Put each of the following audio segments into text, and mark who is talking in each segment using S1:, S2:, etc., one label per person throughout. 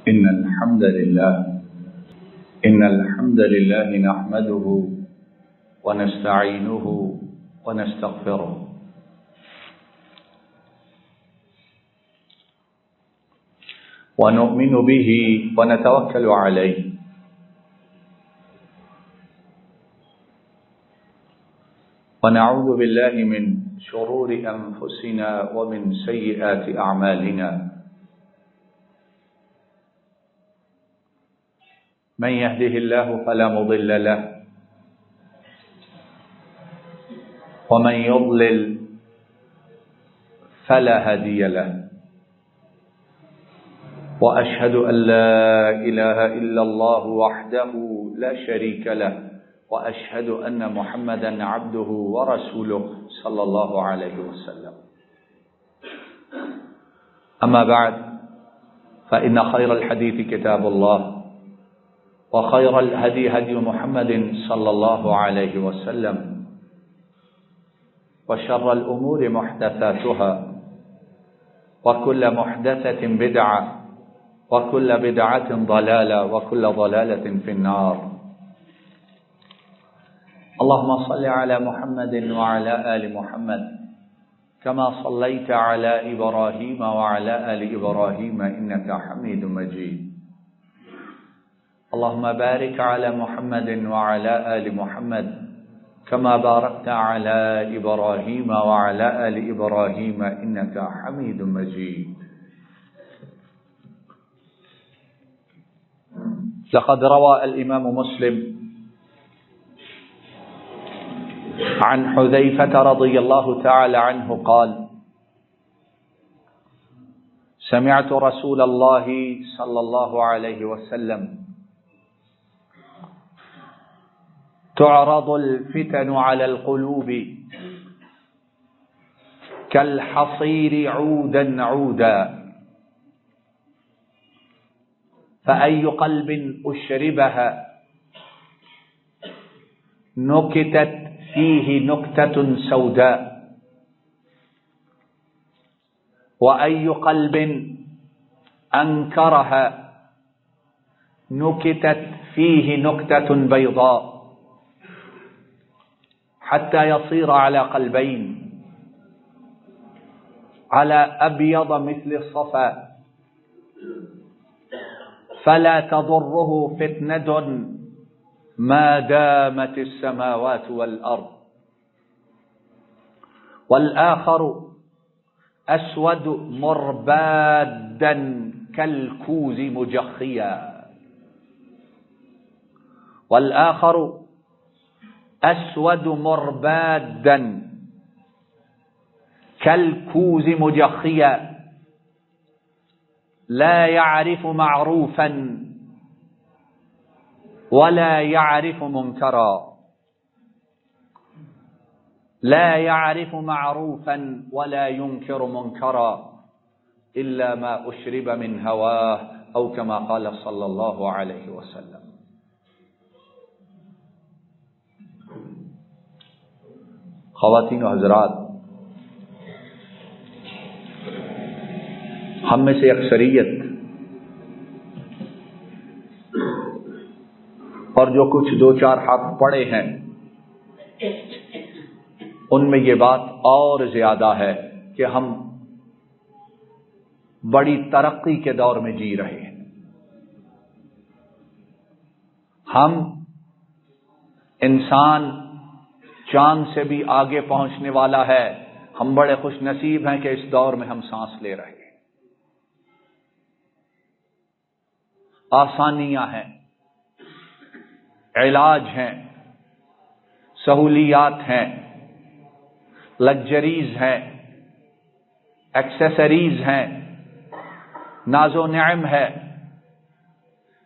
S1: إن الحمد لله نحمده ونستعينه ونستغفره ونؤمن به ونتوكل عليه ونعوذ بالله من شرور أنفسنا ومن سيئات أعمالنا من يهده الله فلا مضل له ومن يضلل فلا هادي له وأشهد أن لا إله إلا الله وحده لا شريك له وأشهد أن محمدا عبده ورسوله صلى الله عليه وسلم. أما بعد فإن خير الحديث كتاب الله وخير الهدي هدي محمد صلى الله عليه وسلم وشر الأمور محدثاتها وكل محدثة بدعة وكل بدعة ضلالة وكل ضلالة في النار. اللهم صل على محمد وعلى آل محمد كما صليت على إبراهيم وعلى آل إبراهيم إنك حميد مجيد. اللهم بارك على محمد وعلى آل محمد كما باركت على إبراهيم وعلى آل إبراهيم إنك حميد مجيد. لقد روى الإمام مسلم عن حذيفة رضي الله تعالى عنه قال: سمعت رسول الله صلى الله عليه وسلم تعرض الفتن على القلوب كالحصير عودا عودا فأي قلب أشربها نكتت فيه نكتة سوداء وأي قلب أنكرها نكتت فيه نكتة بيضاء حتى يصير على قلبين على أبيض مثل الصفا فلا تضره فتنة ما دامت السماوات والأرض. والآخر أسود مربادا كالكوز مجخيا والآخر أسود مربادا كالكوز مجخيا لا يعرف معروفا ولا يعرف منكرا لا يعرف معروفا ولا ينكر منكرا إلا ما أشرب من هواه أو كما قال صلى الله عليه وسلم. خواتین و حضرات، ہم میں سے اکثریت اور جو کچھ دو چار حرف پڑھے ہیں ان میں یہ بات اور زیادہ ہے کہ ہم بڑی ترقی کے دور میں جی رہے ہیں. ہم انسان چاند سے بھی آگے پہنچنے والا ہے. ہم بڑے خوش نصیب ہیں کہ اس دور میں ہم سانس لے رہے ہیں. آسانیاں ہیں، علاج ہیں، سہولیات ہیں، لگژریز ہیں، ایکسیسریز ہیں، ناز و نعم ہے.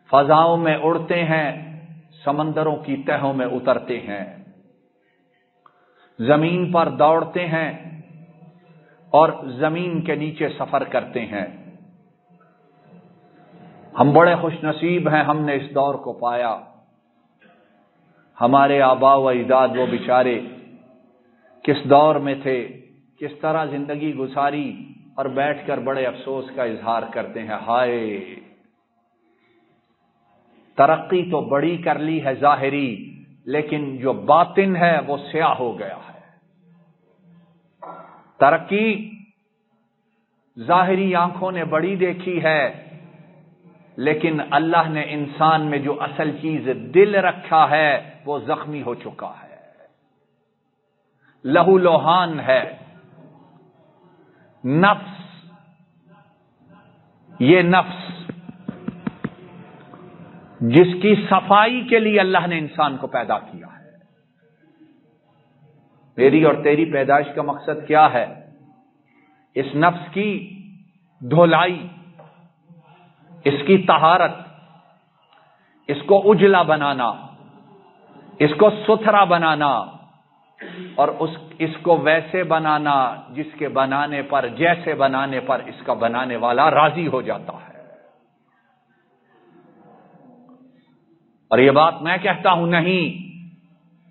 S1: فضاؤں میں اڑتے ہیں، سمندروں کی تہوں میں اترتے ہیں، زمین پر دوڑتے ہیں اور زمین کے نیچے سفر کرتے ہیں. ہم بڑے خوش نصیب ہیں، ہم نے اس دور کو پایا. ہمارے آبا و اجداد وہ بیچارے کس دور میں تھے، کس طرح زندگی گزاری اور بیٹھ کر بڑے افسوس کا اظہار کرتے ہیں. ہائے ترقی تو بڑی کر لی ہے ظاہری، لیکن جو باطن ہے وہ سیاہ ہو گیا ہے۔ ترقی ظاہری آنکھوں نے بڑی دیکھی ہے، لیکن اللہ نے انسان میں جو اصل چیز دل رکھا ہے وہ زخمی ہو چکا ہے، لہو لوہان ہے۔ نفس، یہ نفس جس کی صفائی کے لیے اللہ نے انسان کو پیدا کیا ہے۔ میری اور تیری پیدائش کا مقصد کیا ہے؟ اس نفس کی دھولائی، اس کی طہارت، اس کو اجلا بنانا، اس کو ستھرا بنانا، اور اس کو ویسے بنانا جس کے بنانے پر، جیسے بنانے پر اس کا بنانے والا راضی ہو جاتا ہے۔ اور یہ بات میں کہتا ہوں نہیں،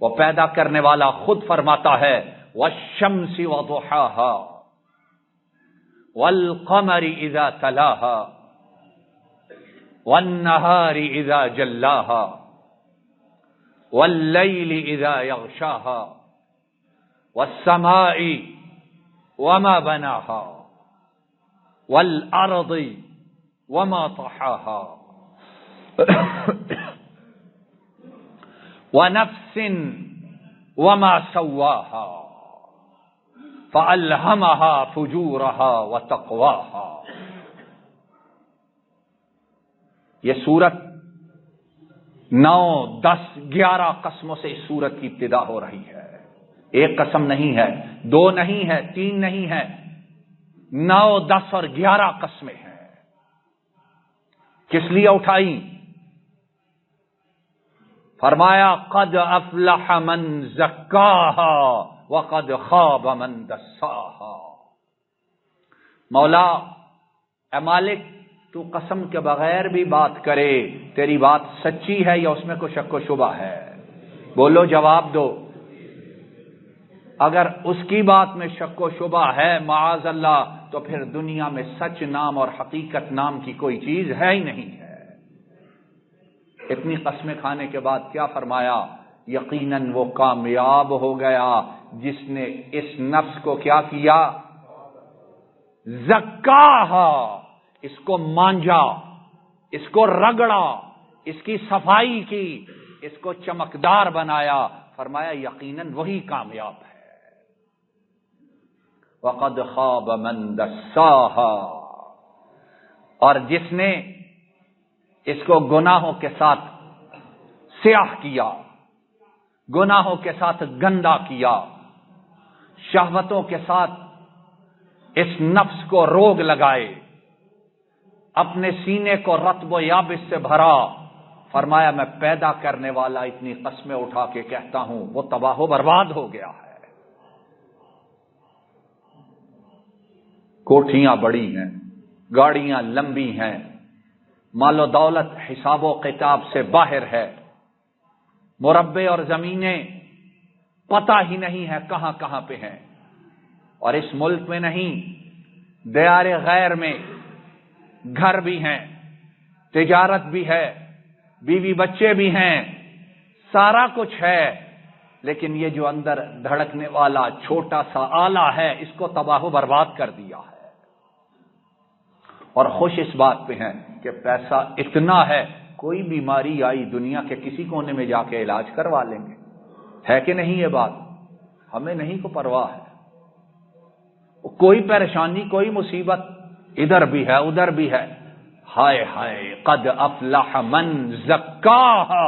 S1: وہ پیدا کرنے والا خود فرماتا ہے والشمس وضحاها والقمر اذا تلاها والنهار اذا جلاها والليل اذا يغشاها والسماء وما بناها والارض وما طحاها وَنَفْسٍ وَمَا سَوَّاهَا فَأَلْهَمَهَا فُجُورَهَا وَتَقْوَاهَا۔ یہ سورت 9، 10، 11 قسموں سے اس سورت کی ابتدا ہو رہی ہے۔ ایک قسم نہیں ہے، 2 نہیں ہے، 3 نہیں ہے، 9، 10 اور 11 قسمیں ہیں۔ کس لیے اٹھائی؟ فرمایا قد افلح من زکاہا وقد خاب من دساہا۔ مولا اے مالک، تو قسم کے بغیر بھی بات کرے، تیری بات سچی ہے یا اس میں کوئی شک و شبہ ہے؟ بولو، جواب دو۔ اگر اس کی بات میں شک و شبہ ہے معاذ اللہ، تو پھر دنیا میں سچ نام اور حقیقت نام کی کوئی چیز ہے ہی نہیں ہے۔ اتنی قسمیں کھانے کے بعد کیا فرمایا؟ یقیناً وہ کامیاب ہو گیا جس نے اس نفس کو کیا کیا؟ زکاہا، اس کو مانجا، اس کو رگڑا، اس کی صفائی کی، اس کو چمکدار بنایا۔ فرمایا یقیناً وہی کامیاب ہے۔ وقد خاب من دساہا، اور جس نے اس کو گناہوں کے ساتھ سیاہ کیا، گناہوں کے ساتھ گندا کیا، شہوتوں کے ساتھ اس نفس کو روگ لگائے، اپنے سینے کو رطب و یابس سے بھرا، فرمایا میں پیدا کرنے والا اتنی قسمیں اٹھا کے کہتا ہوں وہ تباہ و برباد ہو گیا ہے۔ کوٹھیاں بڑی ہیں، گاڑیاں لمبی ہیں، مال و دولت حساب و کتاب سے باہر ہے، مربع اور زمینیں پتہ ہی نہیں ہے کہاں کہاں پہ ہیں، اور اس ملک میں نہیں، دیار غیر میں گھر بھی ہیں، تجارت بھی ہے، بیوی بچے بھی ہیں، سارا کچھ ہے، لیکن یہ جو اندر دھڑکنے والا چھوٹا سا آلہ ہے اس کو تباہ و برباد کر دیا ہے۔ اور خوش اس بات پہ ہیں کہ پیسہ اتنا ہے، کوئی بیماری آئی دنیا کے کسی کونے میں جا کے علاج کروا لیں گے، ہے کہ نہیں؟ یہ بات ہمیں نہیں کو پرواہ ہے، کوئی پریشانی، کوئی مصیبت ادھر بھی ہے ادھر بھی ہے، ہائے ہائے قد افلح من زکاہا۔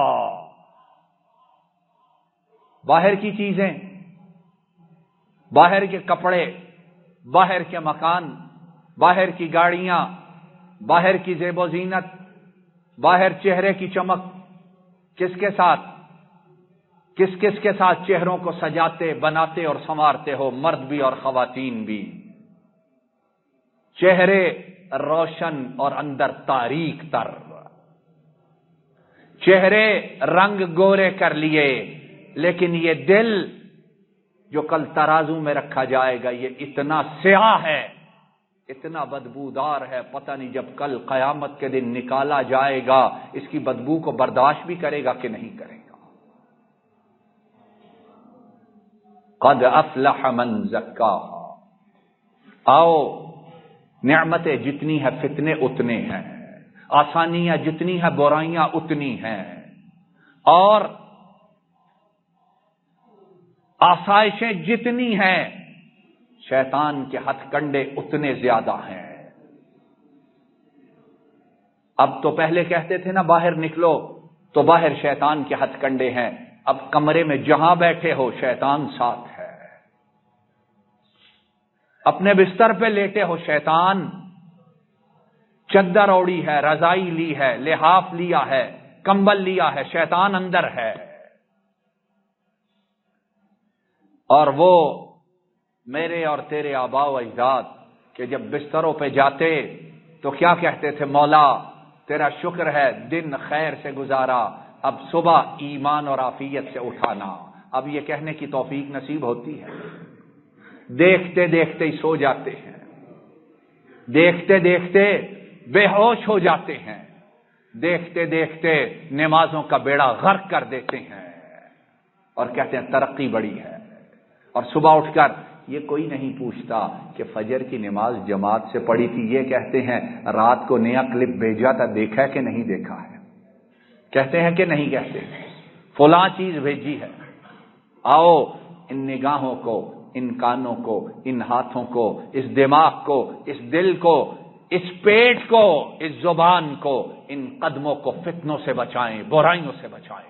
S1: باہر کی چیزیں، باہر کے کپڑے، باہر کے مکان، باہر کی گاڑیاں، باہر کی زیب و زینت، باہر چہرے کی چمک، کس کے ساتھ، کس کس کے ساتھ چہروں کو سجاتے بناتے اور سنوارتے ہو، مرد بھی اور خواتین بھی، چہرے روشن اور اندر تاریک تر، چہرے رنگ گورے کر لیے، لیکن یہ دل جو کل ترازو میں رکھا جائے گا یہ اتنا سیاہ ہے، اتنا بدبودار ہے، پتہ نہیں جب کل قیامت کے دن نکالا جائے گا اس کی بدبو کو برداشت بھی کرے گا کہ نہیں کرے گا۔ قد افلح من زکاہا۔ آؤ، نعمتیں جتنی ہیں فتنے اتنے ہیں، آسانیاں جتنی ہیں برائیاں اتنی ہیں، اور آسائشیں جتنی ہیں شیطان کے ہتھ کنڈے اتنے زیادہ ہیں۔ اب تو پہلے کہتے تھے نا باہر نکلو تو باہر شیطان کے ہتھ کنڈے ہیں، اب کمرے میں جہاں بیٹھے ہو شیطان ساتھ ہے، اپنے بستر پہ لیٹے ہو شیطان، چادر اوڑی ہے، رضائی لی ہے، لحاف لیا ہے، کمبل لیا ہے، شیطان اندر ہے۔ اور وہ میرے اور تیرے آباء و اجداد کہ جب بستروں پہ جاتے تو کیا کہتے تھے؟ مولا تیرا شکر ہے دن خیر سے گزارا، اب صبح ایمان اور عافیت سے اٹھانا۔ اب یہ کہنے کی توفیق نصیب ہوتی ہے؟ دیکھتے دیکھتے ہی سو جاتے ہیں، دیکھتے دیکھتے بے ہوش ہو جاتے ہیں، دیکھتے دیکھتے نمازوں کا بیڑا غرق کر دیتے ہیں اور کہتے ہیں ترقی بڑی ہے۔ اور صبح اٹھ کر یہ کوئی نہیں پوچھتا کہ فجر کی نماز جماعت سے پڑھی تھی، یہ کہتے ہیں رات کو نیا کلپ بھیجا تھا، دیکھا ہے کہ نہیں دیکھا ہے؟ کہتے ہیں کہ نہیں کہتے؟ فلاں چیز بھیجی ہے۔ آؤ ان نگاہوں کو، ان کانوں کو، ان ہاتھوں کو، اس دماغ کو، اس دل کو، اس پیٹ کو، اس زبان کو، ان قدموں کو فتنوں سے بچائیں، برائیوں سے بچائیں۔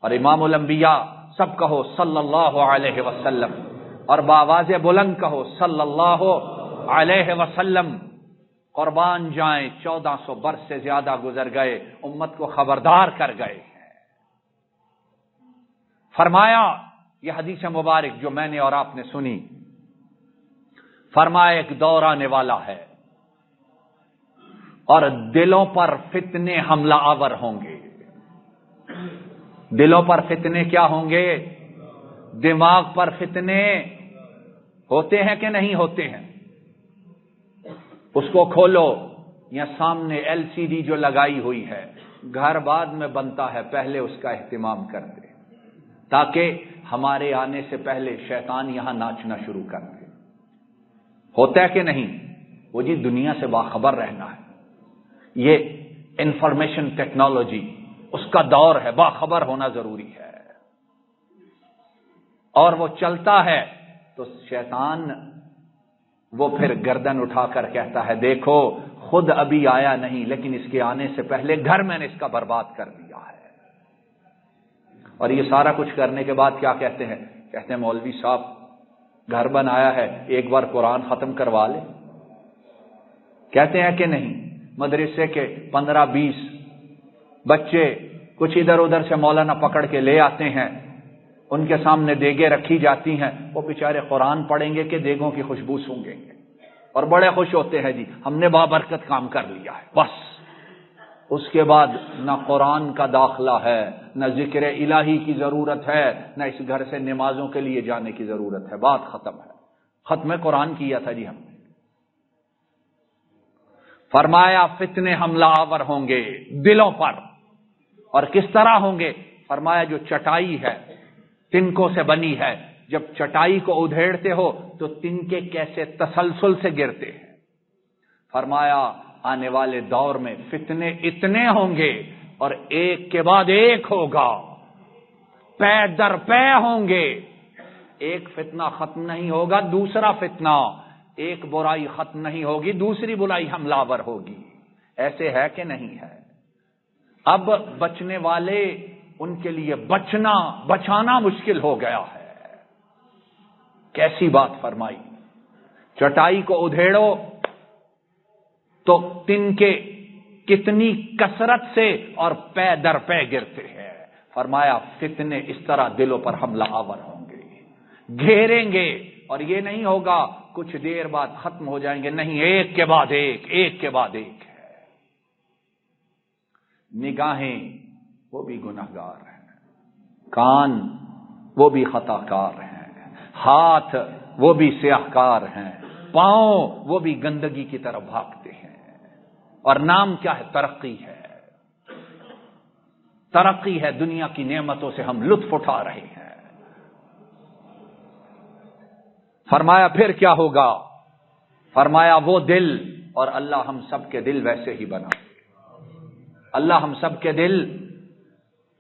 S1: اور امام الانبیاء سب کہو صلی اللہ علیہ وسلم، اور بآواز بلند کہو صلی اللہ علیہ وسلم۔ قربان جائیں 1400 برس سے زیادہ گزر گئے، امت کو خبردار کر گئے ہیں۔ فرمایا یہ حدیث مبارک جو میں نے اور آپ نے سنی، فرمایا ایک دور آنے والا ہے اور دلوں پر فتنے حملہ آور ہوں گے۔ دلوں پر فتنے کیا ہوں گے؟ دماغ پر فتنے ہوتے ہیں کہ نہیں ہوتے ہیں؟ اس کو کھولو، یا سامنے LCD جو لگائی ہوئی ہے، گھر بعد میں بنتا ہے، پہلے اس کا اہتمام کر دے تاکہ ہمارے آنے سے پہلے شیطان یہاں ناچنا شروع کر دے۔ ہوتا ہے کہ نہیں؟ وہ جی دنیا سے باخبر رہنا ہے، یہ انفارمیشن ٹیکنالوجی اس کا دور ہے، باخبر ہونا ضروری ہے۔ اور وہ چلتا ہے تو شیطان وہ پھر گردن اٹھا کر کہتا ہے دیکھو خود ابھی آیا نہیں لیکن اس کے آنے سے پہلے گھر میں نے اس کا برباد کر دیا ہے۔ اور یہ سارا کچھ کرنے کے بعد کیا کہتے ہیں؟ کہتے ہیں مولوی صاحب گھر بنایا ہے، ایک بار قرآن ختم کروا لے۔ کہتے ہیں کہ نہیں؟ مدرسے کے 15-20 بچے کچھ ادھر ادھر سے مولانا پکڑ کے لے آتے ہیں، ان کے سامنے دیگیں رکھی جاتی ہیں، وہ بیچارے قرآن پڑھیں گے کہ دیگوں کی خوشبو سونگیں گے اور بڑے خوش ہوتے ہیں جی ہم نے بابرکت کام کر لیا ہے۔ بس اس کے بعد نہ قرآن کا داخلہ ہے، نہ ذکر الہی کی ضرورت ہے، نہ اس گھر سے نمازوں کے لیے جانے کی ضرورت ہے، بات ختم ہے۔ ختم قرآن کیا تھا جی ہم نے۔ فرمایا فتنے حملہ آور ہوں گے دلوں پر، اور کس طرح ہوں گے؟ فرمایا جو چٹائی ہے تنکوں سے بنی ہے، جب چٹائی کو ادھیڑتے ہو تو تنکے کیسے تسلسل سے گرتے ہیں۔ فرمایا آنے والے دور میں فتنے اتنے ہوں گے اور ایک کے بعد ایک ہوگا، پے در پے ہوں گے، ایک فتنہ ختم نہیں ہوگا دوسرا فتنہ، ایک برائی ختم نہیں ہوگی دوسری برائی حملہ آور ہوگی۔ ایسے ہے کہ نہیں ہے؟ اب بچنے والے ان کے لیے بچانا مشکل ہو گیا ہے۔ کیسی بات فرمائی! چٹائی کو ادھیڑو تو تنکے کتنی کثرت سے اور پے در پے گرتے ہیں۔ فرمایا فتنے اس طرح دلوں پر حملہ آور ہوں گے، گھیریں گے، اور یہ نہیں ہوگا کچھ دیر بعد ختم ہو جائیں گے، نہیں، ایک کے بعد ایک، ایک کے بعد ایک ہے۔ نگاہیں وہ بھی گنہگار ہیں، کان وہ بھی خطا کار ہیں، ہاتھ وہ بھی سیاہ کار ہیں، پاؤں وہ بھی گندگی کی طرف بھاگتے ہیں۔ اور نام کیا ہے؟ ترقی ہے، ترقی ہے، دنیا کی نعمتوں سے ہم لطف اٹھا رہے ہیں۔ فرمایا پھر کیا ہوگا؟ فرمایا وہ دل، اور اللہ ہم سب کے دل ویسے ہی بنا، اللہ ہم سب کے دل،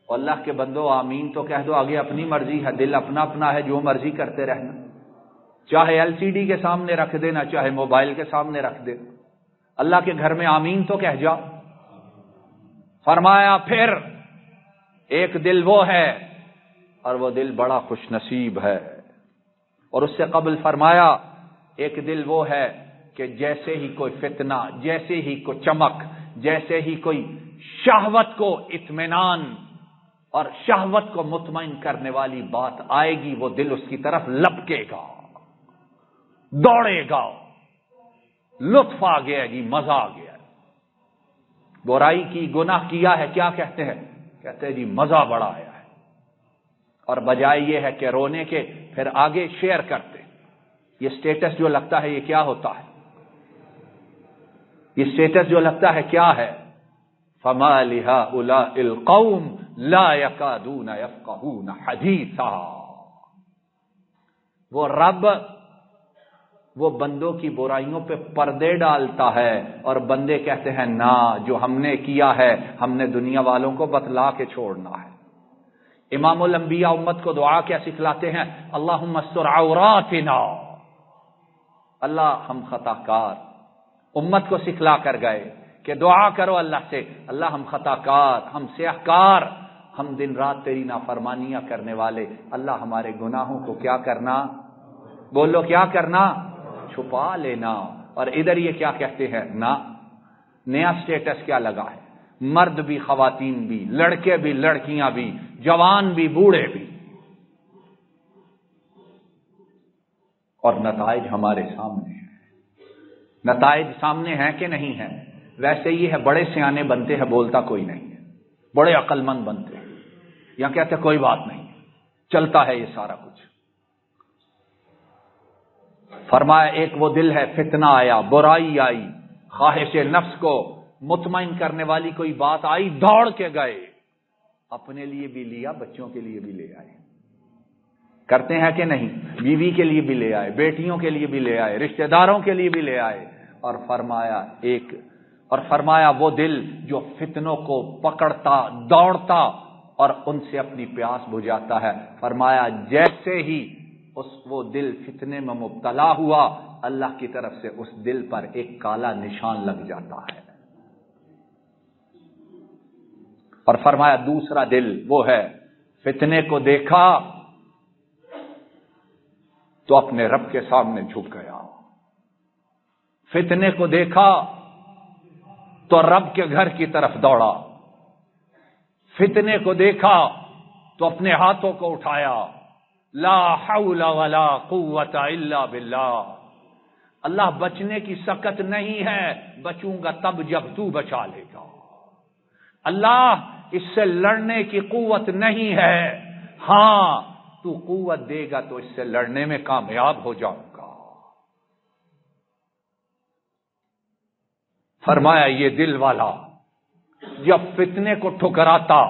S1: اور اللہ کے بندو آمین تو کہہ دو، آگے اپنی مرضی ہے، دل اپنا اپنا ہے، جو مرضی کرتے رہنا، چاہے ایل سی ڈی کے سامنے رکھ دینا، چاہے موبائل کے سامنے رکھ دینا، اللہ کے گھر میں آمین تو کہہ جا۔ فرمایا پھر ایک دل وہ ہے، اور وہ دل بڑا خوش نصیب ہے، اور اس سے قبل فرمایا ایک دل وہ ہے کہ جیسے ہی کوئی فتنہ، جیسے ہی کوئی چمک، جیسے ہی کوئی شہوت کو اطمینان اور شہوت کو مطمئن کرنے والی بات آئے گی، وہ دل اس کی طرف لپکے گا، دوڑے گا، لطف آ گیا جی، مزہ آ گیا۔ برائی کی، گناہ کیا ہے، کیا کہتے ہیں؟ کہتے ہیں جی مزہ بڑا آیا ہے، اور بجائے یہ ہے کہ رونے کے پھر آگے شیئر کرتے۔ یہ سٹیٹس جو لگتا ہے یہ کیا ہوتا ہے؟ یہ سٹیٹس جو لگتا ہے کیا ہے؟ فما لهؤلاء القوم لا يكادون يفقهون حديثا۔ وہ رب وہ بندوں کی برائیوں پہ پردے ڈالتا ہے، اور بندے کہتے ہیں نا، جو ہم نے کیا ہے ہم نے دنیا والوں کو بتلا کے چھوڑنا ہے۔ امام الانبیاء امت کو دعا کیا سکھلاتے ہیں؟ اللہم استر عوراتنا، اللہ ہم خطا کار، امت کو سکھلا کر گئے کہ دعا کرو اللہ سے، اللہ ہم خطا کار، ہم سیاہ کار، ہم دن رات تیری نافرمانیاں کرنے والے، اللہ ہمارے گناہوں کو کیا کرنا؟ بولو کیا کرنا؟ چھپا لینا۔ اور ادھر یہ کیا کہتے ہیں؟ نا، نیا سٹیٹس کیا لگا ہے؟ مرد بھی، خواتین بھی، لڑکے بھی، لڑکیاں بھی، جوان بھی، بوڑھے بھی، اور نتائج ہمارے سامنے ہیں۔ نتائج سامنے ہیں کہ نہیں ہیں؟ ویسے یہ ہے بڑے سیانے بنتے ہیں، بولتا کوئی نہیں ہے، بڑے عقل مند بنتے ہیں، یا کہتے کوئی بات نہیں، چلتا ہے یہ سارا کچھ۔ فرمایا ایک وہ دل ہے، فتنہ آیا، برائی آئی، خواہش نفس کو مطمئن کرنے والی کوئی بات آئی، دوڑ کے گئے، اپنے لیے بھی لیا، بچوں کے لیے بھی لے آئے۔ کرتے ہیں کہ نہیں؟ بیوی کے لیے بھی لے آئے، بیٹیوں کے لیے بھی لے آئے، رشتہ داروں کے لیے بھی لے آئے، اور فرمایا وہ دل جو فتنوں کو پکڑتا، دوڑتا اور ان سے اپنی پیاس بجھاتا ہے۔ فرمایا جیسے ہی وہ دل فتنے میں مبتلا ہوا، اللہ کی طرف سے اس دل پر ایک کالا نشان لگ جاتا ہے۔ اور فرمایا دوسرا دل وہ ہے، فتنے کو دیکھا تو اپنے رب کے سامنے جھک گیا، فتنے کو دیکھا تو رب کے گھر کی طرف دوڑا، فتنے کو دیکھا تو اپنے ہاتھوں کو اٹھایا، لا حول ولا قوت الا باللہ، اللہ بچنے کی سکت نہیں ہے، بچوں گا تب جب تو بچا لے گا، اللہ اس سے لڑنے کی قوت نہیں ہے، ہاں تو قوت دے گا تو اس سے لڑنے میں کامیاب ہو جاؤں گا۔ فرمایا یہ دل والا جب فتنے کو ٹھکراتا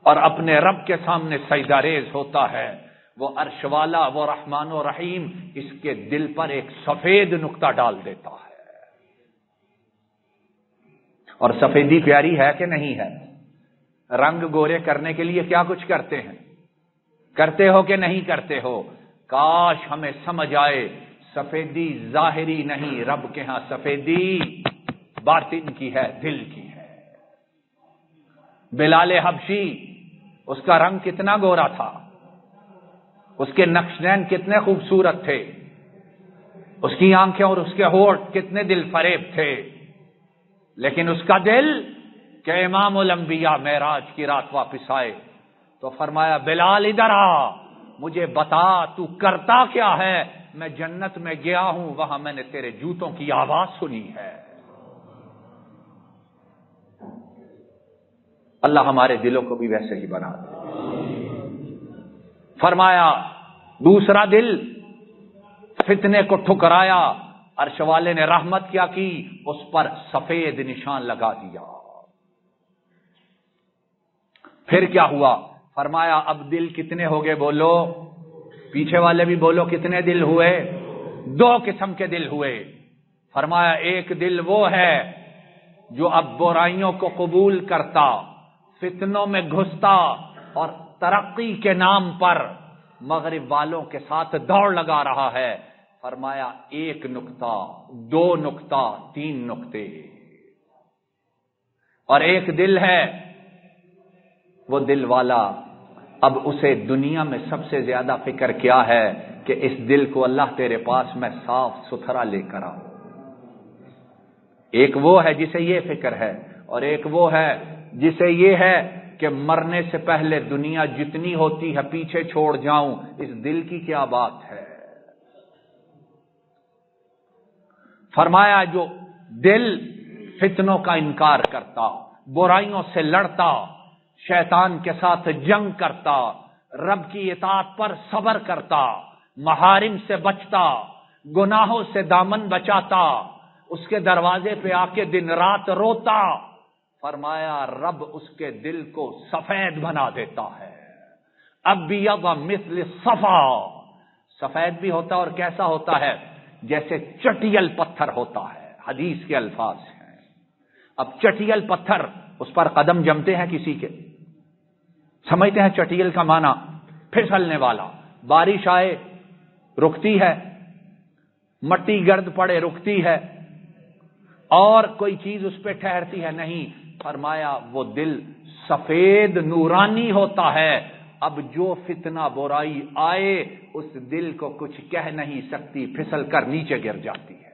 S1: اور اپنے رب کے سامنے سجدہ ریز ہوتا ہے، وہ عرش والا، وہ رحمان و رحیم اس کے دل پر ایک سفید نقطہ ڈال دیتا ہے۔ اور سفیدی پیاری ہے کہ نہیں ہے؟ رنگ گورے کرنے کے لیے کیا کچھ کرتے ہیں؟ کرتے ہو کہ نہیں کرتے ہو؟ کاش ہمیں سمجھ آئے سفیدی ظاہری نہیں، رب کے ہاں سفیدی باطن کی ہے، دل کی ہے۔ بلال حبشی، اس کا رنگ کتنا گورا تھا، اس کے نقشین کتنے خوبصورت تھے، اس کی آنکھیں اور اس کے ہونٹ کتنے دل فریب تھے، لیکن اس کا دل کہ امام الانبیاء معراج کی رات واپس آئے تو فرمایا بلال ادھر آ، مجھے بتا تو کرتا کیا ہے؟ میں جنت میں گیا ہوں، وہاں میں نے تیرے جوتوں کی آواز سنی ہے۔ اللہ ہمارے دلوں کو بھی ویسے ہی بنا دے۔ فرمایا دوسرا دل فتنے کو ٹھکرایا، عرش والے نے رحمت کیا کی، اس پر سفید نشان لگا دیا۔ پھر کیا ہوا؟ فرمایا اب دل کتنے ہو گئے بولو، پیچھے والے بھی بولو، کتنے دل ہوئے؟ 2 قسم کے دل ہوئے۔ فرمایا ایک دل وہ ہے جو اب برائیوں کو قبول کرتا، فتنوں میں گھستا اور ترقی کے نام پر مغرب والوں کے ساتھ دوڑ لگا رہا ہے۔ فرمایا 1 نقطہ، 2 نقطہ، 3 نقطے۔ اور ایک دل ہے، وہ دل والا اب اسے دنیا میں سب سے زیادہ فکر کیا ہے کہ اس دل کو اللہ تیرے پاس میں صاف ستھرا لے کر آؤں۔ ایک وہ ہے جسے یہ فکر ہے، اور ایک وہ ہے جسے یہ ہے کہ مرنے سے پہلے دنیا جتنی ہوتی ہے پیچھے چھوڑ جاؤں۔ اس دل کی کیا بات ہے؟ فرمایا جو دل فتنوں کا انکار کرتا، برائیوں سے لڑتا، شیطان کے ساتھ جنگ کرتا، رب کی اطاعت پر صبر کرتا، محارم سے بچتا، گناہوں سے دامن بچاتا، اس کے دروازے پہ آ کے دن رات روتا، فرمایا رب اس کے دل کو سفید بنا دیتا ہے۔ ابیض مثل صفا، سفید بھی ہوتا اور کیسا ہوتا ہے؟ جیسے چٹیل پتھر ہوتا ہے، حدیث کے الفاظ ہیں۔ اب چٹیل پتھر، اس پر قدم جمتے ہیں کسی کے، سمجھتے ہیں چٹیل کا معنی پھسلنے والا، بارش آئے رکتی ہے، مٹی گرد پڑے رکتی ہے، اور کوئی چیز اس پہ ٹھہرتی ہے؟ نہیں۔ فرمایا وہ دل سفید نورانی ہوتا ہے، اب جو فتنہ برائی آئے اس دل کو کچھ کہہ نہیں سکتی، پھسل کر نیچے گر جاتی ہے۔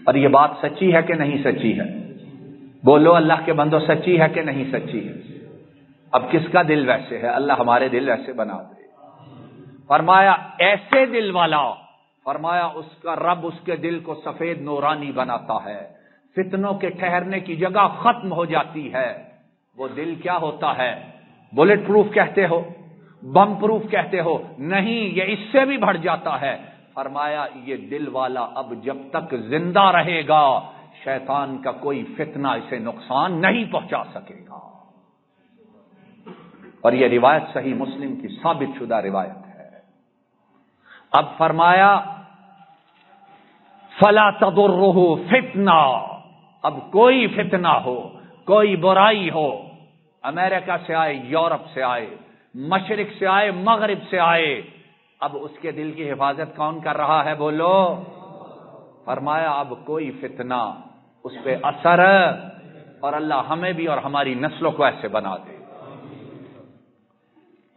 S1: اور یہ بات سچی ہے کہ نہیں سچی ہے؟ بولو اللہ کے بندو، سچی ہے کہ نہیں سچی ہے؟ اب کس کا دل ویسے ہے؟ اللہ ہمارے دل ویسے بنا دے۔ فرمایا ایسے دل والا، فرمایا اس کا رب اس کے دل کو سفید نورانی بناتا ہے، فتنوں کے ٹھہرنے کی جگہ ختم ہو جاتی ہے۔ وہ دل کیا ہوتا ہے؟ بلٹ پروف کہتے ہو، بم پروف کہتے ہو؟ نہیں، یہ اس سے بھی بڑھ جاتا ہے۔ فرمایا یہ دل والا اب جب تک زندہ رہے گا شیطان کا کوئی فتنہ اسے نقصان نہیں پہنچا سکے گا۔ اور یہ روایت صحیح مسلم کی ثابت شدہ روایت ہے۔ اب فرمایا فلا تضرہ فتنہ، اب کوئی فتنہ ہو، کوئی برائی ہو، امریکہ سے آئے، یورپ سے آئے، مشرق سے آئے، مغرب سے آئے، اب اس کے دل کی حفاظت کون کر رہا ہے بولو؟ فرمایا اب کوئی فتنہ اس پہ اثر، اور اللہ ہمیں بھی اور ہماری نسلوں کو ایسے بنا دے۔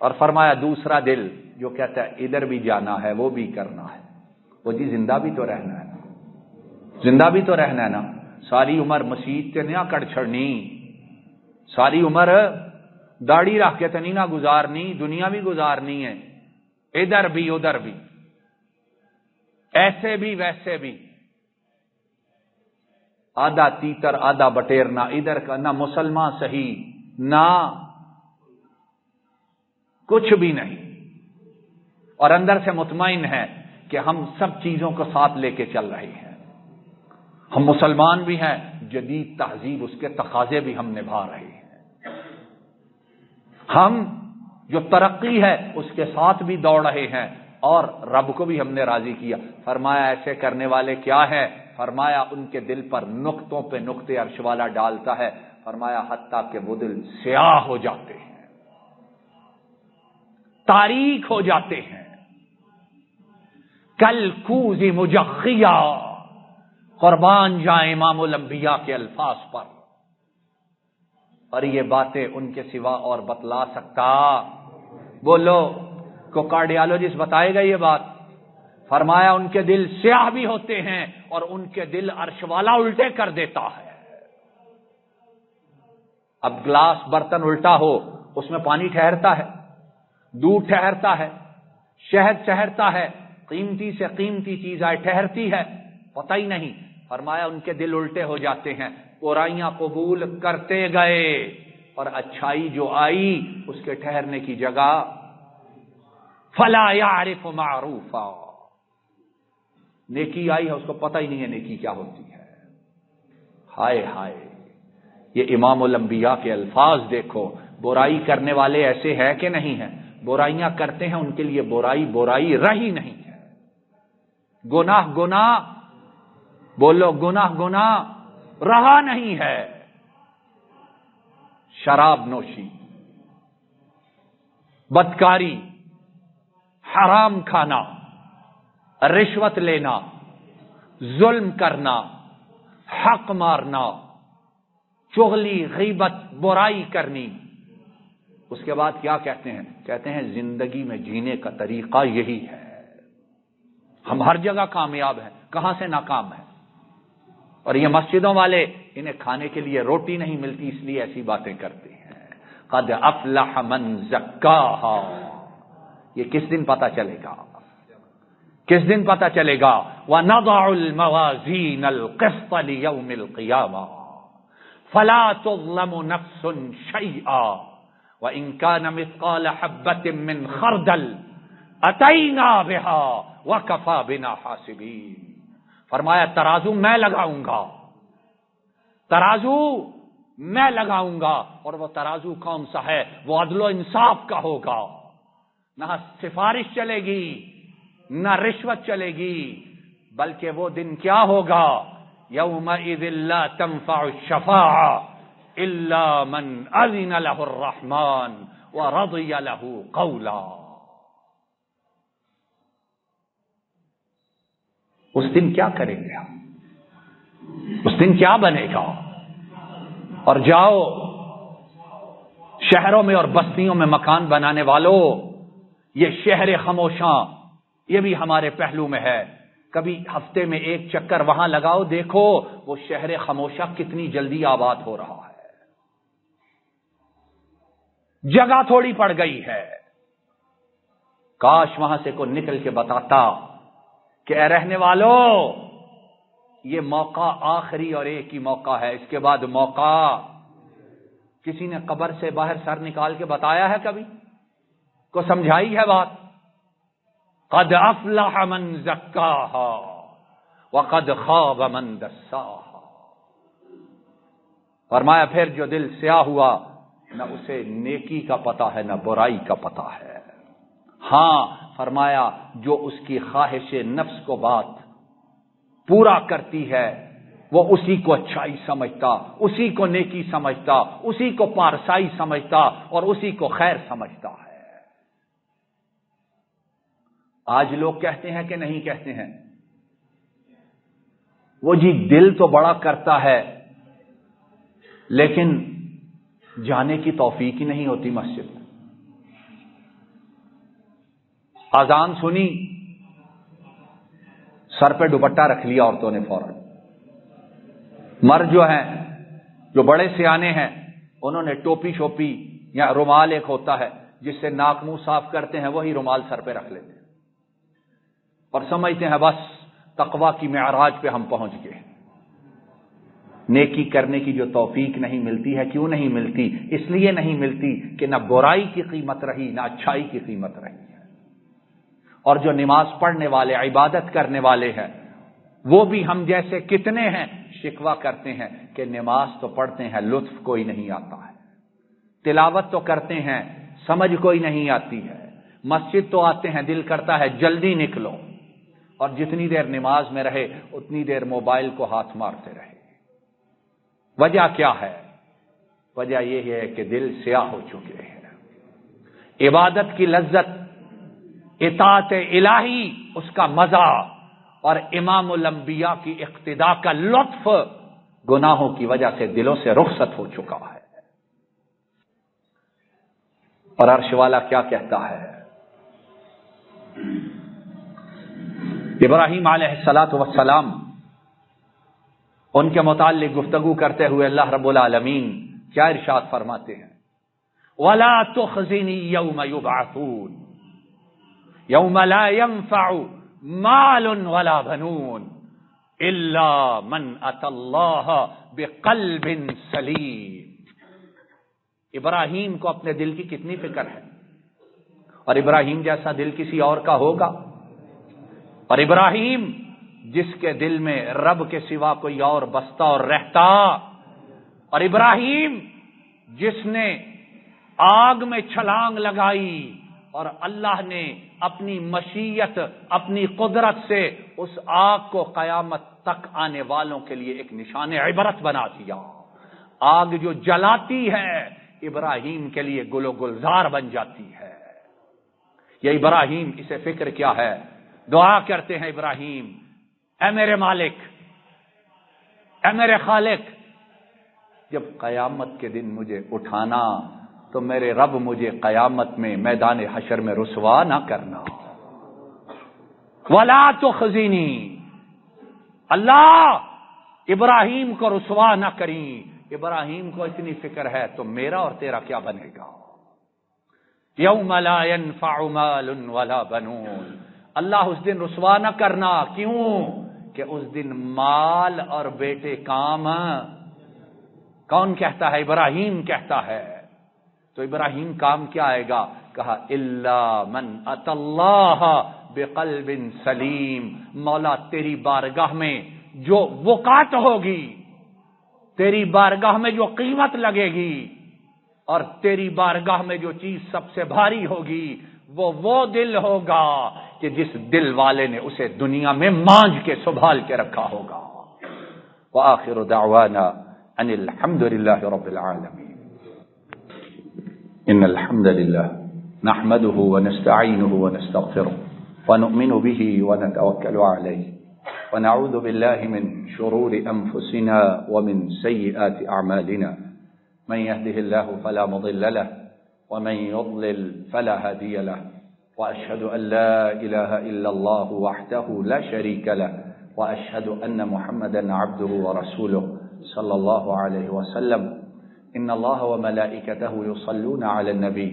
S1: اور فرمایا دوسرا دل جو کہتا ہے ادھر بھی جانا ہے، وہ بھی کرنا ہے، وہ جی زندہ بھی تو رہنا ہے نا، زندہ بھی تو رہنا ہے نا، ساری عمر مسجد تے نہ کڑ چھڑنی، ساری عمر داڑھی رکھ کے تو نہیں نہ گزارنی، دنیا بھی گزارنی ہے، ادھر بھی ادھر بھی، ایسے بھی ویسے بھی، آدھا تیتر آدھا بٹیرنا، ادھر کا نہ مسلمان صحیح نہ کچھ بھی نہیں، اور اندر سے مطمئن ہے کہ ہم سب چیزوں کو ساتھ لے کے چل رہے ہیں، ہم مسلمان بھی ہیں، جدید تہذیب اس کے تقاضے بھی ہم نبھا رہے ہیں، ہم جو ترقی ہے اس کے ساتھ بھی دوڑ رہے ہیں، اور رب کو بھی ہم نے راضی کیا۔ فرمایا ایسے کرنے والے کیا ہیں؟ فرمایا ان کے دل پر نقطوں پہ نقطے عرش والا ڈالتا ہے، فرمایا حتیٰ کہ وہ دل سیاہ ہو جاتے ہیں، تاریک ہو جاتے ہیں، کل کوز مجخیہ، قربان جائیں امام الانبیاء کے الفاظ پر۔ اور یہ باتیں ان کے سوا اور بتلا سکتا؟ بولو، کو کارڈیالوجسٹ بتائے گا یہ بات؟ فرمایا ان کے دل سیاہ بھی ہوتے ہیں، اور ان کے دل عرش والا الٹے کر دیتا ہے۔ اب گلاس برتن الٹا ہو، اس میں پانی ٹھہرتا ہے، دودھ ٹھہرتا ہے، شہد ٹھہرتا ہے، قیمتی سے قیمتی چیز آئے ٹھہرتی ہے، پتہ ہی نہیں۔ فرمایا ان کے دل الٹے ہو جاتے ہیں، برائیاں قبول کرتے گئے، اور اچھائی جو آئی اس کے ٹھہرنے کی جگہ فلا يعرف معروفا، نیکی آئی ہے اس کو پتہ ہی نہیں ہے نیکی کیا ہوتی ہے۔ ہائے ہائے، یہ امام الانبیاء کے الفاظ دیکھو، برائی کرنے والے ایسے ہیں کہ نہیں ہیں؟ برائیاں کرتے ہیں، ان کے لیے برائی برائی رہی نہیں ہے۔ گناہ گناہ بولو، گناہ گناہ رہا نہیں ہے۔ شراب نوشی، بدکاری، حرام کھانا، رشوت لینا، ظلم کرنا، حق مارنا، چغلی، غیبت، برائی کرنی۔ اس کے بعد کیا کہتے ہیں؟ کہتے ہیں زندگی میں جینے کا طریقہ یہی ہے۔ ہم ہر جگہ کامیاب ہیں، کہاں سے ناکام ہیں؟ اور یہ مسجدوں والے، انہیں کھانے کے لیے روٹی نہیں ملتی اس لیے ایسی باتیں کرتے ہیں۔ قد افلح من زکاہا، یہ کس دن پتہ چلے گا؟ کس دن پتہ چلے گا؟ وَنَضَعُ الْمَوَازِينَ الْقِسْطَ لِيَوْمِ الْقِيَامَةِ فَلَا تُظْلَمُ نَفْسٌ شَيْئًا وَإِنْ كَانَ مِثْقَالَ حَبَّةٍ مِّنْ خَرْدَلٍ أَتَيْنَا بِهَا وَكَفَى بِنَا حَاسِبِينَ۔ فرمایا ترازو میں لگاؤں گا، ترازو میں لگاؤں گا، اور وہ ترازو کون سا ہے؟ وہ عدل و انصاف کا ہوگا۔ نہ سفارش چلے گی، نہ رشوت چلے گی، بلکہ وہ دن کیا ہوگا؟ یومئذ لا تنفع الشفاعة الا من اذن له الرحمن ورضی له قولا۔ اس دن کیا کریں گے ہم؟ اس دن کیا بنے گا؟ اور جاؤ شہروں میں اور بستیوں میں مکان بنانے والوں، یہ شہر خاموشاں یہ بھی ہمارے پہلو میں ہے۔ کبھی ہفتے میں ایک چکر وہاں لگاؤ، دیکھو وہ شہر خاموشاں کتنی جلدی آباد ہو رہا ہے۔ جگہ تھوڑی پڑ گئی ہے، کاش وہاں سے کوئی نکل کے بتاتا کہ اے رہنے والوں، یہ موقع آخری اور ایک ہی موقع ہے، اس کے بعد موقع۔ کسی نے قبر سے باہر سر نکال کے بتایا ہے کبھی؟ کو سمجھائی ہے بات؟ قد افلح من زکاہا وقد خاب من دساہا۔ فرمایا پھر جو دل سیاہ ہوا، نہ اسے نیکی کا پتہ ہے نہ برائی کا پتہ ہے۔ ہاں فرمایا جو اس کی خواہش نفس کو بات پورا کرتی ہے، وہ اسی کو اچھائی سمجھتا، اسی کو نیکی سمجھتا، اسی کو پارسائی سمجھتا اور اسی کو خیر سمجھتا ہے۔ آج لوگ کہتے ہیں کہ نہیں کہتے ہیں؟ وہ جی دل تو بڑا کرتا ہے لیکن جانے کی توفیق ہی نہیں ہوتی مسجد۔ اذان سنی، سر پہ دوپٹہ رکھ لیا عورتوں نے فوراً۔ مرد جو ہیں، جو بڑے سیانے ہیں، انہوں نے ٹوپی شوپی یا رومال ایک ہوتا ہے جس سے ناک منہ صاف کرتے ہیں، وہی رومال سر پہ رکھ لیتے ہیں اور سمجھتے ہیں بس تقویٰ کی معراج پہ ہم پہنچ گئے۔ نیکی کرنے کی جو توفیق نہیں ملتی ہے، کیوں نہیں ملتی؟ اس لیے نہیں ملتی کہ نہ برائی کی قیمت رہی نہ اچھائی کی قیمت رہی ہے۔ اور جو نماز پڑھنے والے، عبادت کرنے والے ہیں، وہ بھی ہم جیسے کتنے ہیں شکوہ کرتے ہیں کہ نماز تو پڑھتے ہیں، لطف کوئی نہیں آتا ہے، تلاوت تو کرتے ہیں، سمجھ کوئی نہیں آتی ہے، مسجد تو آتے ہیں، دل کرتا ہے جلدی نکلو، اور جتنی دیر نماز میں رہے اتنی دیر موبائل کو ہاتھ مارتے رہے۔ وجہ کیا ہے؟ وجہ یہ ہے کہ دل سیاہ ہو چکے ہیں۔ عبادت کی لذت، اطاعت الہی اس کا مزہ اور امام الانبیاء کی اقتداء کا لطف گناہوں کی وجہ سے دلوں سے رخصت ہو چکا ہے۔ اور عرش والا کیا کہتا ہے؟ ابراہیم علیہ الصلاۃ والسلام ان کے متعلق گفتگو کرتے ہوئے اللہ رب العالمین کیا ارشاد فرماتے ہیں؟ وَلَا تُخْزِنِي يَوْمَ يُبْعَثُونَ يَوْمَ لَا يَنفَعُ مَالٌ وَلَا بَنُونَ إِلَّا مَنْ أَتَى اللَّهَ بِقَلْبٍ سَلِيمٍ۔ ابراہیم کو اپنے دل کی کتنی فکر ہے، اور ابراہیم جیسا دل کسی اور کا ہوگا؟ اور ابراہیم جس کے دل میں رب کے سوا کوئی اور بستا اور رہتا، اور ابراہیم جس نے آگ میں چھلانگ لگائی اور اللہ نے اپنی مشیت اپنی قدرت سے اس آگ کو قیامت تک آنے والوں کے لیے ایک نشان عبرت بنا دیا۔ آگ جو جلاتی ہے ابراہیم کے لیے گل و گلزار بن جاتی ہے۔ یہ ابراہیم، اسے فکر کیا ہے؟ دعا کرتے ہیں ابراہیم، اے میرے مالک، اے میرے خالق، جب قیامت کے دن مجھے اٹھانا تو میرے رب مجھے قیامت میں میدان حشر میں رسوا نہ کرنا، ولا تخزنی، اللہ ابراہیم کو رسوا نہ کریں۔ ابراہیم کو اتنی فکر ہے تو میرا اور تیرا کیا بنے گا؟ یوم لا ينفع مال ولا بنون، اللہ اس دن رسوا نہ کرنا، کیوں کہ اس دن مال اور بیٹے کام کون کہتا ہے؟ ابراہیم کہتا ہے۔ تو ابراہیم کام کیا آئے گا؟ کہا الا من اتى اللہ بقلب سلیم، مولا تیری بارگاہ میں جو وقعت ہوگی، تیری بارگاہ میں جو قیمت لگے گی، اور تیری بارگاہ میں جو چیز سب سے بھاری ہوگی وہ دل ہوگا کہ جس دل والے نے اسے دنیا میں مانج کے سنبھال کے رکھا ہوگا۔ وآخر دعوانا ان الحمد للہ رب العالمین۔ ان الحمد للہ نحمده ونستعینه ونستغفره ونؤمن به ونتوکل علیہ ونعوذ باللہ من شرور انفسنا ومن سیئات اعمالنا، من يهده الله فلا مضل له ومن يضلل فلا هادي له، وأشهد أن لا إله إلا الله وحده لا شريك له، وأشهد أن محمدا عبده ورسوله صلى الله عليه وسلم۔ إن الله وملائكته يصلون على النبي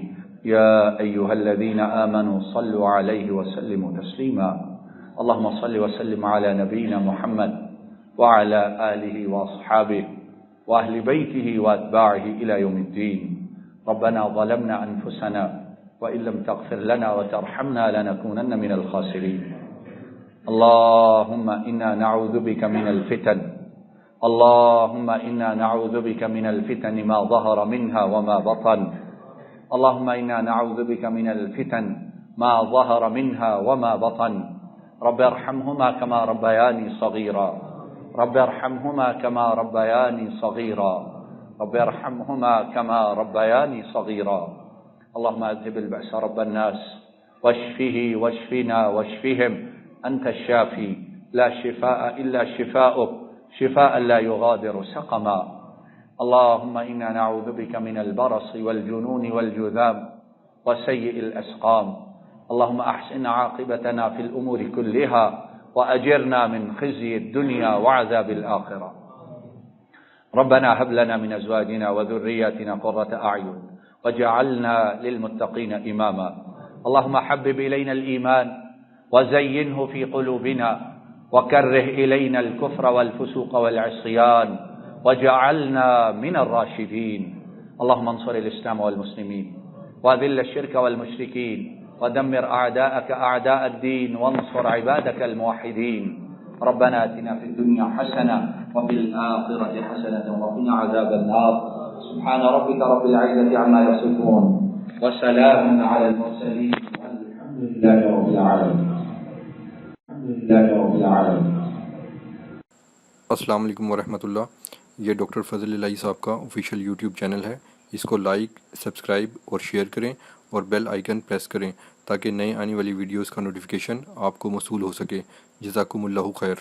S1: يا أيها الذين آمنوا صلوا عليه وسلموا تسليما، اللهم صل وسلم على نبينا محمد وعلى آله وأصحابه وأهل بيته وأتباعه إلى يوم الدين۔ ربنا ظلمنا أنفسنا وإن لم تغفر لنا وترحمنا لنكونن من الخاسرين۔ اللهم إنا نعوذ بك من الفتن، اللهم إنا نعوذ بك من الفتن ما ظهر منها وما بطن، اللهم إنا نعوذ بك من الفتن ما ظهر منها وما بطن، رب ارحمهما كما ربياني صغيرا، رب ارحمهما كما ربياني صغيرا، رب ارحمهما كما ربياني صغيرا۔ اللهم اذهب البأس رب الناس واشفه واشفنا واشفهم، أنت الشافي لا شفاء إلا شفاؤك، شفاء لا يغادر سقما۔ اللهم إنا نعوذ بك من البرص والجنون والجذام وسيء الأسقام، اللهم أحسن عاقبتنا في الأمور كلها وأجرنا من خزي الدنيا وعذاب الآخرة۔ ربنا هب لنا من أزواجنا وذرياتنا قرة أعين وجعلنا للمتقين إماما، اللهم حبب إلينا الإيمان وزينه في قلوبنا وكره إلينا الكفر والفسوق والعصيان وجعلنا من الراشدين، اللهم انصر الإسلام والمسلمين وأذل الشرك والمشركين ودمر أعداءك أعداء الدين وانصر عبادك الموحدين۔ ربنا آتنا في الدنيا حسنة وفي الآخرة حسنة وقنا عذاب النار، سبحان ربك رب العزة عما يصفون وسلام على المرسلين والحمد لله رب العالمين، الحمد لله رب العالمين۔
S2: السلام علیکم ورحمۃ اللہ۔ یہ ڈاکٹر فضل الہی صاحب کا آفیشیل یوٹیوب چینل ہے، اس کو لائک، سبسکرائب اور شیئر کریں اور بیل آئیکن پریس کریں تاکہ نئے آنے والی ویڈیوز کا نوٹیفیکیشن آپ کو موصول ہو سکے۔ جزاکم اللہ خیر۔